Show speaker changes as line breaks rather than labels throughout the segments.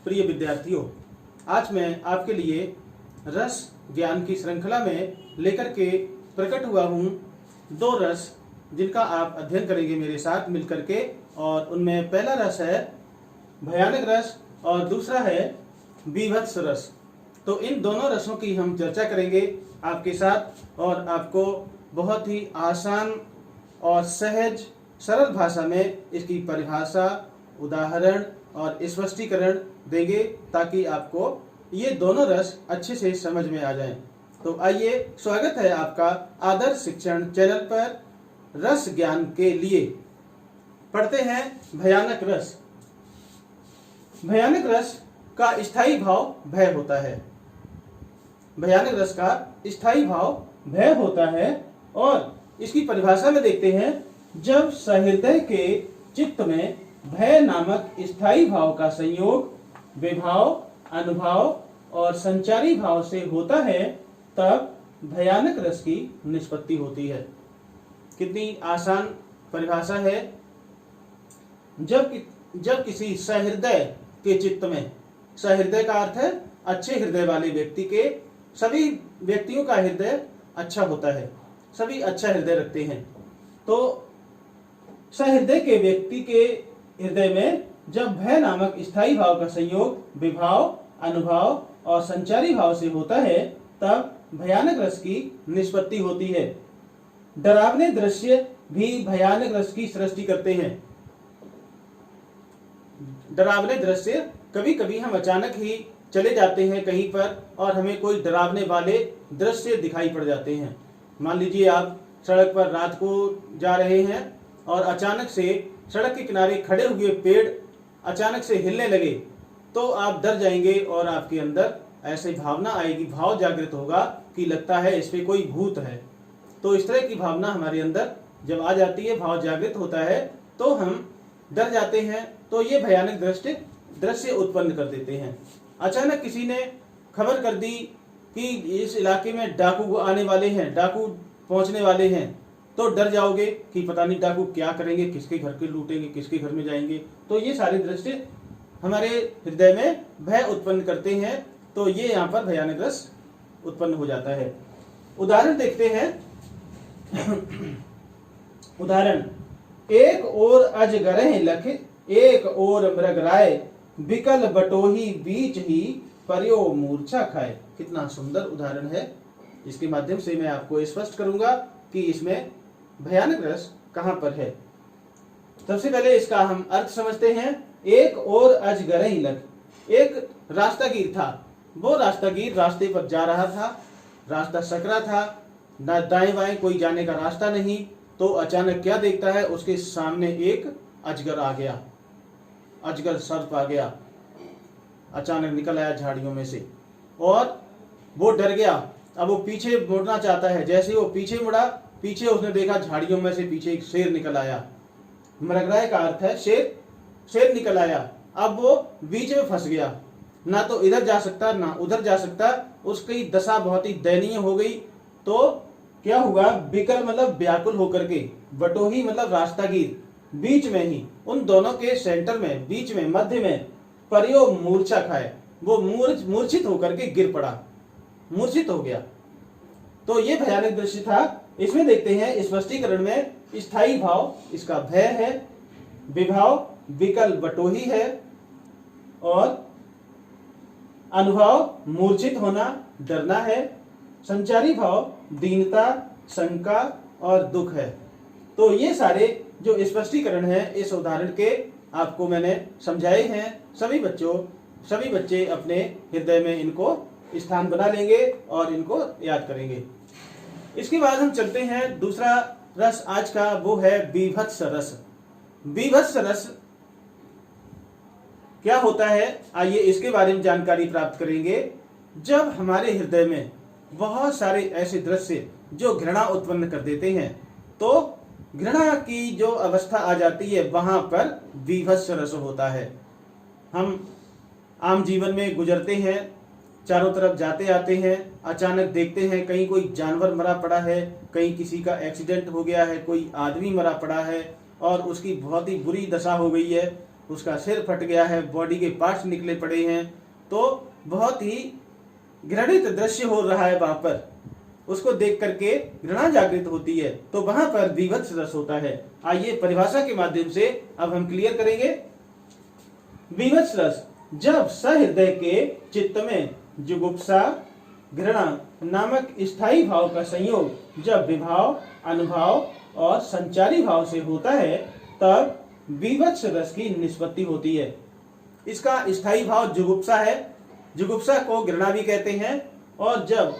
प्रिय विद्यार्थियों, आज मैं आपके लिए रस ज्ञान की श्रृंखला में लेकर के प्रकट हुआ हूँ दो रस जिनका आप अध्ययन करेंगे मेरे साथ मिलकर के। और उनमें पहला रस है भयानक रस और दूसरा है बीभत्स रस। तो इन दोनों रसों की हम चर्चा करेंगे आपके साथ और आपको बहुत ही आसान और सहज सरल भाषा में इसकी परिभाषा, उदाहरण और स्पष्टीकरण देंगे ताकि आपको ये दोनों रस अच्छे से समझ में आ जाएं। तो आइए, स्वागत है आपका आदर्श शिक्षण चैनल पर रस ज्ञान के लिए। पढ़ते हैं भयानक रस। भयानक रस का स्थायी भाव भय होता है। भयानक रस का स्थायी भाव भय होता है और इसकी परिभाषा में देखते हैं, जब सहृदय के चित्त में भय नामक स्थायी भाव का संयोग विभाव, अनुभाव और संचारी भाव से होता है, तब भयानक रस की निष्पत्ति होती है। कितनी आसान परिभाषा है। जब किसी सहृदय के चित्त में, सहृदय का अर्थ है अच्छे हृदय वाले व्यक्ति के, सभी व्यक्तियों का हृदय अच्छा होता है, सभी अच्छा हृदय रखते हैं। तो सहृदय के व्यक्ति के हृदय में जब भय नामक स्थायी भाव का संयोग विभाव, अनुभाव और संचारी भाव से होता है, तब भयानक रस की निष्पत्ति होती है। डरावने दृश्य भी भयानक रस की सृष्टि करते हैं। डरावने दृश्य, कभी कभी हम अचानक ही चले जाते हैं कहीं पर और हमें कोई डरावने वाले दृश्य दिखाई पड़ जाते हैं। मान लीजिए आप सड़क पर रात को जा रहे हैं और अचानक से सड़क के किनारे खड़े हुए पेड़ अचानक से हिलने लगे, तो आप डर जाएंगे और आपके अंदर ऐसी भावना आएगी, भाव जागृत होगा कि लगता है इस पे कोई भूत है। तो इस तरह की भावना हमारे अंदर जब आ जाती है, भाव जागृत होता है, तो हम डर जाते हैं। तो ये भयानक दृश्य उत्पन्न कर देते हैं। अचानक किसी ने खबर कर दी कि इस इलाके में डाकू आने वाले हैं, डाकू पहुंचने वाले हैं, तो डर जाओगे कि पता नहीं डाकू क्या करेंगे, किसके घर के लूटेंगे, किसके घर में जाएंगे। तो ये सारे दृश्य हमारे हृदय में भय उत्पन्न करते हैं। तो ये यहाँ पर भयानक रस उत्पन्न हो जाता है। उदाहरण देखते हैं। उदाहरण, एक ओर अजगरह लख, एक ओर मृगराय, बिकल बटोही बीच ही पर्यो मूर्छा खाए। कितना सुंदर उदाहरण है। इसके माध्यम से मैं आपको स्पष्ट करूंगा कि इसमें भयानक रस कहां पर है। सबसे पहले इसका हम अर्थ समझते हैं। एक और अजगरह लख, एक रास्तागीर था। वो रास्तागीर रास्ते पर जा रहा था, रास्ता सकरा था, न दाएं बाएं कोई जाने का रास्ता नहीं। तो अचानक क्या देखता है, उसके सामने एक अजगर आ गया, अजगर सर्प आ गया, अचानक निकल आया झाड़ियों में से और वो डर गया। अब वो पीछे मुड़ना चाहता है। जैसे वो पीछे मुड़ा, पीछे उसने देखा झाड़ियों में से पीछे एक शेर निकल आया। मृगराय का अर्थ है शेर, शेर निकल आया। अब वो बीच में फंस गया, ना तो इधर जा सकता ना उधर जा सकता। उसकी दशा बहुत ही दयनीय हो गई। तो क्या हुआ, बिकल मतलब व्याकुल होकर के, बटोही मतलब रास्तागीर, बीच में ही उन दोनों के सेंटर में, बीच में, मध्य में पर्यो मूर्छा खाए, वो मूर्छित होकर के गिर पड़ा, मूर्छित हो गया। तो ये भयानक दृश्य था। इसमें देखते हैं स्पष्टीकरण में, स्थायी भाव इसका भय है, विभाव विकल बटोही है और अनुभाव मूर्छित होना, डरना है, संचारी भाव दीनता, शंका और दुख है। तो ये सारे जो स्पष्टीकरण है इस उदाहरण के आपको मैंने समझाए हैं। सभी बच्चे अपने हृदय में इनको स्थान बना लेंगे और इनको याद करेंगे। इसके बाद हम चलते हैं दूसरा रस आज का, वो है बीभत्स रस। बीभत्स रस क्या होता है, आइए इसके बारे में जानकारी प्राप्त करेंगे। जब हमारे हृदय में बहुत सारे ऐसे दृश्य जो घृणा उत्पन्न कर देते हैं, तो घृणा की जो अवस्था आ जाती है, वहां पर बीभत्स रस होता है। हम आम जीवन में गुजरते हैं, चारों तरफ जाते आते हैं, अचानक देखते हैं कहीं कोई जानवर मरा पड़ा है, कहीं किसी का एक्सीडेंट हो गया है, कोई आदमी मरा पड़ा है और उसकी बहुत ही बुरी दशा हो गई है। उसका सिर फट गया है, बॉडी के पार्ट्स निकले पड़े हैं, तो बहुत ही घृणित दृश्य हो रहा है वहां पर, उसको देख करके घृणा जागृत होती है, तो वहां पर बीभत्स रस होता है। आइए परिभाषा के माध्यम से अब हम क्लियर करेंगे। बीभत्स रस, जब सहृदय के चित्त में जुगुप्सा घृणा नामक स्थायी भाव का संयोग जब विभाव, अनुभाव और संचारी भाव से होता है, तब बीभत्स रस की निष्पत्ति होती है। इसका स्थायी भाव जुगुप्सा है, जुगुप्सा को घृणा भी कहते हैं। और जब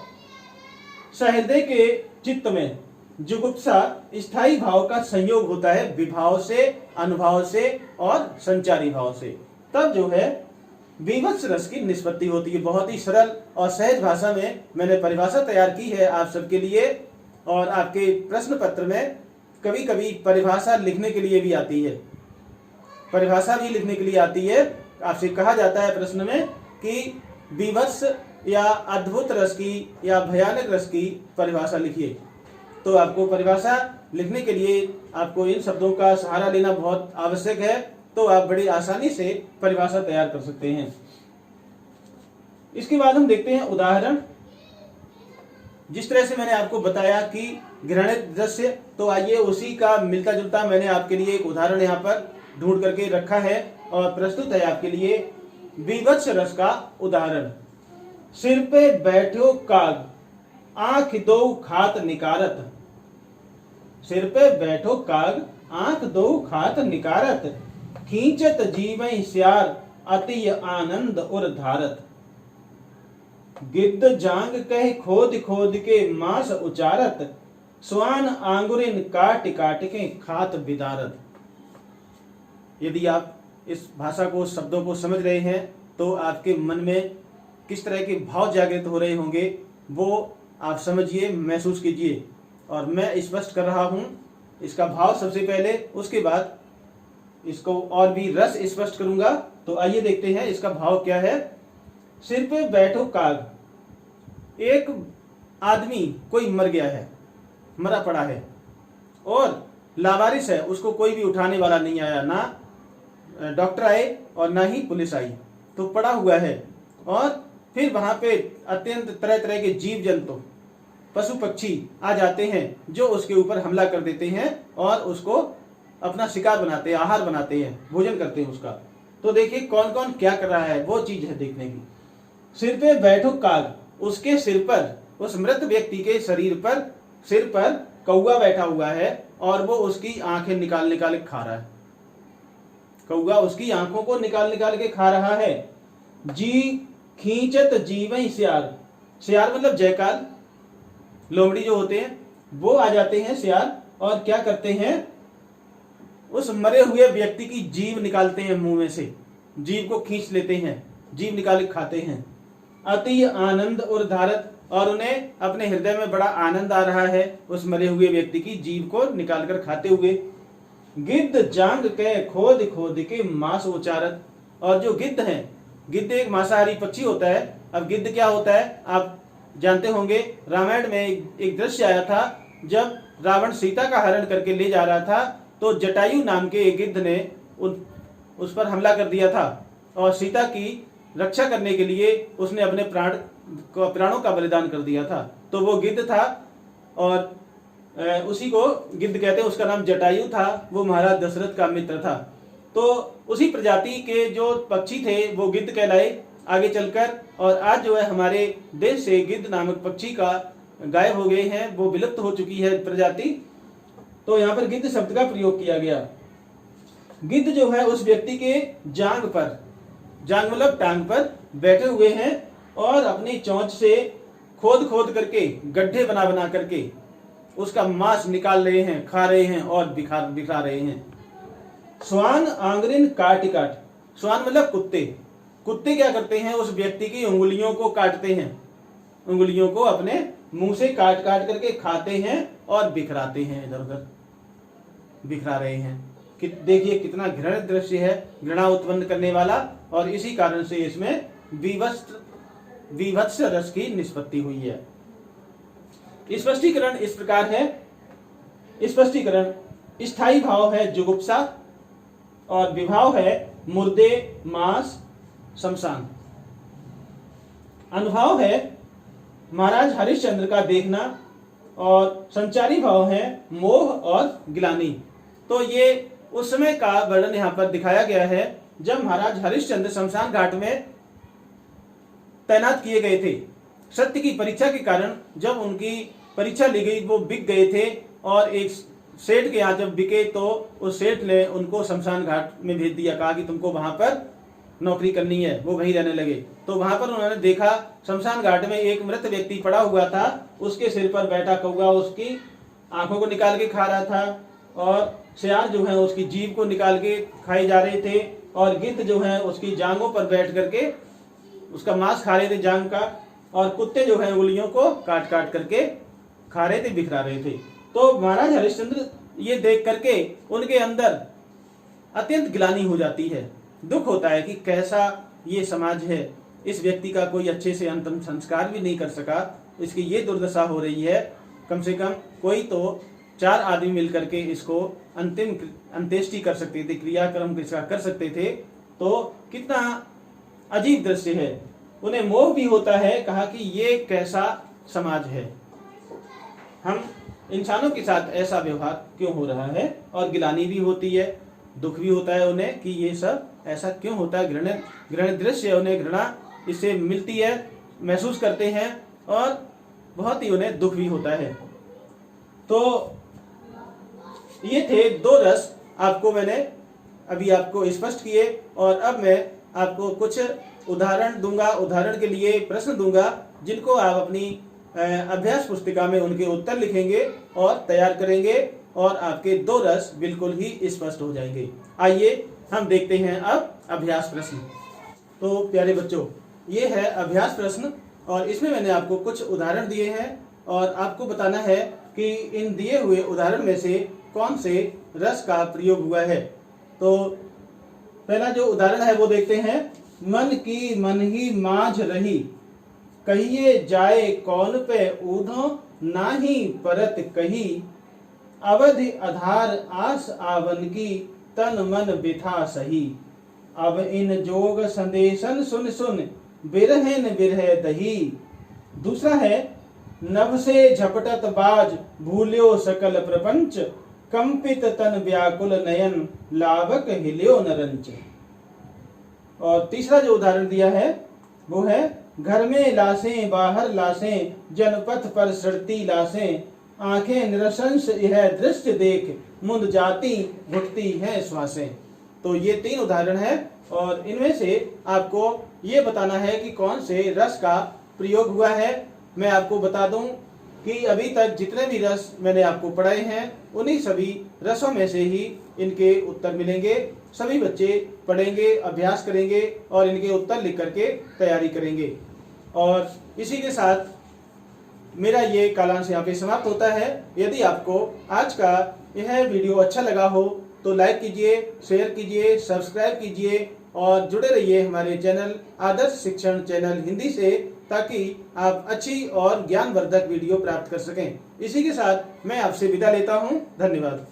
सहृदय के चित्त में जुगुप्सा स्थायी भाव का संयोग होता है विभाव से, अनुभाव से और संचारी भाव से, तब जो है बीभत्स रस की निष्पत्ति होती है। बहुत ही सरल और सहज भाषा में मैंने परिभाषा तैयार की है आप सबके लिए। और आपके प्रश्न पत्र में कभी कभी परिभाषा लिखने के लिए भी आती है, परिभाषा भी लिखने के लिए आती है। आपसे कहा जाता है प्रश्न में कि बीभत्स या अद्भुत रस की या भयानक रस की परिभाषा लिखिए। तो आपको परिभाषा लिखने के लिए आपको इन शब्दों का सहारा लेना बहुत आवश्यक है, तो आप बड़ी आसानी से परिभाषा तैयार कर सकते हैं। इसके बाद हम देखते हैं उदाहरण। जिस तरह से मैंने आपको बताया कि घृणित दृश्य, तो आइए उसी का मिलता जुलता मैंने आपके लिए एक उदाहरण यहाँ पर ढूंढ करके रखा है और प्रस्तुत है आपके लिए बीभत्स रस का उदाहरण। सिर पे बैठो काग, आंख दो खात निकारत। सिर पे बैठो काग, आंख दो खात निकारत। खींचत जीवई स्यार, अति आनंद उर धारत। गिद्ध जांग कह खोद खोद के मांस उचारत। स्वान आंगुरिन काट काट के खात बिदारत। यदि आप इस भाषा को, शब्दों को समझ रहे हैं, तो आपके मन में किस तरह के भाव जागृत हो रहे होंगे वो आप समझिए, महसूस कीजिए। और मैं स्पष्ट कर रहा हूं इसका भाव सबसे पहले, उसके बाद इसको और भी रस स्पष्ट करूंगा। तो आइए देखते हैं इसका भाव क्या है। सिर पे बैठो काग, एक आदमी कोई मर गया है, मरा पड़ा है और लावारिस है, उसको कोई भी उठाने वाला नहीं आया, ना डॉक्टर आए और ना ही पुलिस आई, तो पड़ा हुआ है। और फिर वहां पे अत्यंत तरह तरह के जीव जंतु, पशु पक्षी आ जाते हैं जो उसके ऊपर हमला कर देते हैं और उसको अपना शिकार बनाते हैं, आहार बनाते हैं, भोजन करते हैं उसका। तो देखिए कौन कौन क्या कर रहा है, वो चीज है देखने की। सिर पे बैठो काग, उसके सिर पर, उस मृत व्यक्ति के शरीर पर, सिर पर कौवा बैठा हुआ है और वो उसकी आंखें निकाल निकाल के खा रहा है। कौवा उसकी आंखों को निकाल निकाल के खा रहा है। जी खींचत जीवई स्यार, स्यार मतलब जयकाल, लोमड़ी जो होते हैं वो आ जाते हैं स्यार, और क्या करते हैं, उस मरे हुए व्यक्ति की जीभ निकालते हैं, मुंह में से जीभ को खींच लेते हैं, जीभ निकाल के खाते हैं। अति आनंद और धारत, और उन्हें अपने हृदय में बड़ा आनंद आ रहा है उस मरे हुए व्यक्ति की जीभ को निकाल कर खाते हुए। गिद्ध जांग के खोद खोद के मांस उचारत, और जो गिद्ध हैं, गिद्ध एक मांसाहारी पक्षी होता है। अब गिद्ध क्या होता है आप जानते होंगे, रामायण में एक दृश्य आया था जब रावण सीता का हरण करके ले जा रहा था, तो जटायु नाम के एक गिद्ध ने उस पर हमला कर दिया था और सीता की रक्षा करने के लिए उसने अपने प्राणों का बलिदान कर दिया था। तो वो गिद्ध था और उसी को गिद्ध कहते हैं, उसका नाम जटायु था, वो महाराज दशरथ का मित्र था। तो उसी प्रजाति के जो पक्षी थे वो गिद्ध कहलाए आगे चलकर, और आज जो है हमारे देश से गिद्ध नामक पक्षी का गायब हो गए हैं, वो विलुप्त हो चुकी है प्रजाति। तो यहाँ पर गिद्ध शब्द का प्रयोग किया गया। गिद्ध जो है उस व्यक्ति के जांग पर, जांग मतलब टांग पर बैठे हुए हैं और अपनी चोंच से खोद खोद करके, गड्ढे बना बना करके उसका मांस निकाल रहे हैं, खा रहे हैं और बिखरा रहे हैं। स्वान आंगरिन काट काट, स्वान मतलब कुत्ते, कुत्ते क्या करते हैं, उस व्यक्ति की उंगलियों को काटते हैं, उंगलियों को अपने मुंह से काट काट करके खाते हैं और बिखराते हैं, इधर उधर बिखरा रहे हैं। कि देखिए कितना घृणित दृश्य है, घृणा उत्पन्न करने वाला, और इसी कारण से इसमें बीभत्स रस की निष्पत्ति हुई है। स्पष्टीकरण इस प्रकार है। स्पष्टीकरण, स्थायी भाव है जुगुप्सा और विभाव है मुर्दे, मांस, शमशान। अनुभाव है महाराज हरिश्चंद्र का देखना और संचारी भाव है मोह और गिलानी। तो ये उस समय का वर्णन यहाँ पर दिखाया गया है जब महाराज हरिश्चंद्र शमशान घाट में तैनात किए गए थे। सत्य की परीक्षा के कारण जब उनकी परीक्षा ली गई, वो बिक गए थे और एक सेठ के यहाँ जब बिके तो उस सेठ ने उनको शमशान घाट में भेज दिया, कहा कि तुमको वहां पर नौकरी करनी है। वो वहीं रहने लगे। तो वहां पर उन्होंने देखा शमशान घाट में एक मृत व्यक्ति पड़ा हुआ था, उसके सिर पर बैठा कौवा उसकी आंखों को निकाल के खा रहा था और सियार जो है उसकी जीभ को निकाल के खाए जा रहे थे और गिद्ध जो है उसकी जांघों पर बैठ करके उसका मांस खा रहे थे जांघ का, और कुत्ते जो है उंगलियों को काट काट करके खा रहे थे, बिखरा रहे थे। तो महाराज हरिश्चंद्र ये देख करके उनके अंदर अत्यंत गिलानी हो जाती है, दुख होता है कि कैसा ये समाज है, इस व्यक्ति का कोई अच्छे से अंतिम संस्कार भी नहीं कर सका, इसकी ये दुर्दशा हो रही है। कम से कम कोई तो 4 आदमी मिलकर के इसको अंतिम अंत्येष्टि कर सकते थे, क्रियाक्रम इसका कर सकते थे। तो कितना अजीब दृश्य है। उन्हें मोह भी होता है, कहा कि ये कैसा समाज है, हम इंसानों के साथ ऐसा व्यवहार क्यों हो रहा है। और गिलानी भी होती है, दुख भी होता है उन्हें कि ये सब ऐसा क्यों होता है। घृणित दृश्य उन्हें घृणा इससे मिलती है, महसूस करते हैं और बहुत ही उन्हें दुख भी होता है। तो ये थे 2 रस, आपको मैंने अभी आपको स्पष्ट किए और अब मैं आपको कुछ उदाहरण दूंगा, उदाहरण के लिए प्रश्न दूंगा जिनको आप अपनी अभ्यास पुस्तिका में उनके उत्तर लिखेंगे और तैयार करेंगे और आपके 2 रस बिल्कुल ही स्पष्ट हो जाएंगे। आइए हम देखते हैं अब अभ्यास प्रश्न। तो प्यारे बच्चों, ये है अभ्यास प्रश्न और इसमें मैंने आपको कुछ उदाहरण दिए हैं और आपको बताना है कि इन दिए हुए उदाहरण में से कौन से रस का प्रयोग हुआ है। तो पहला जो उदाहरण है वो देखते हैं। मन की मन ही माझ रही, कहिए जाए कौन पे ऊधो, नाही परत कही, अवधि आधार आस आवन की, तन मन बिथा सही, अब इन जोग संदेशन सुन सुन, बिरहन बिरह दही। दूसरा है नभ से झपटत बाज, भूल्यो सकल प्रपंच, कंपित तन व्याकुल नयन, लावक हिल्यो नरंच। और तीसरा जो उदाहरण दिया है वो है घर में लाशें बाहर लाशें, जनपथ पर सड़ती लाशें, आंखें निरशंस यह दृश्य देख, मुंद जाती घुटती हैं श्वासें। तो ये 3 उदाहरण है और इनमें से आपको ये बताना है कि कौन से रस का प्रयोग हुआ है। मैं आपको बता दूं कि अभी तक जितने भी रस मैंने आपको पढ़ाए हैं उन्हीं सभी रसों में से ही इनके उत्तर मिलेंगे। सभी बच्चे पढ़ेंगे, अभ्यास करेंगे और इनके उत्तर लिख करके तैयारी करेंगे। और इसी के साथ मेरा ये कालांश यहाँ पे समाप्त होता है। यदि आपको आज का यह वीडियो अच्छा लगा हो तो लाइक कीजिए, शेयर कीजिए, सब्सक्राइब कीजिए और जुड़े रहिए हमारे चैनल आदर्श शिक्षण चैनल हिंदी से, ताकि आप अच्छी और ज्ञानवर्धक वीडियो प्राप्त कर सकें। इसी के साथ मैं आपसे विदा लेता हूँ। धन्यवाद।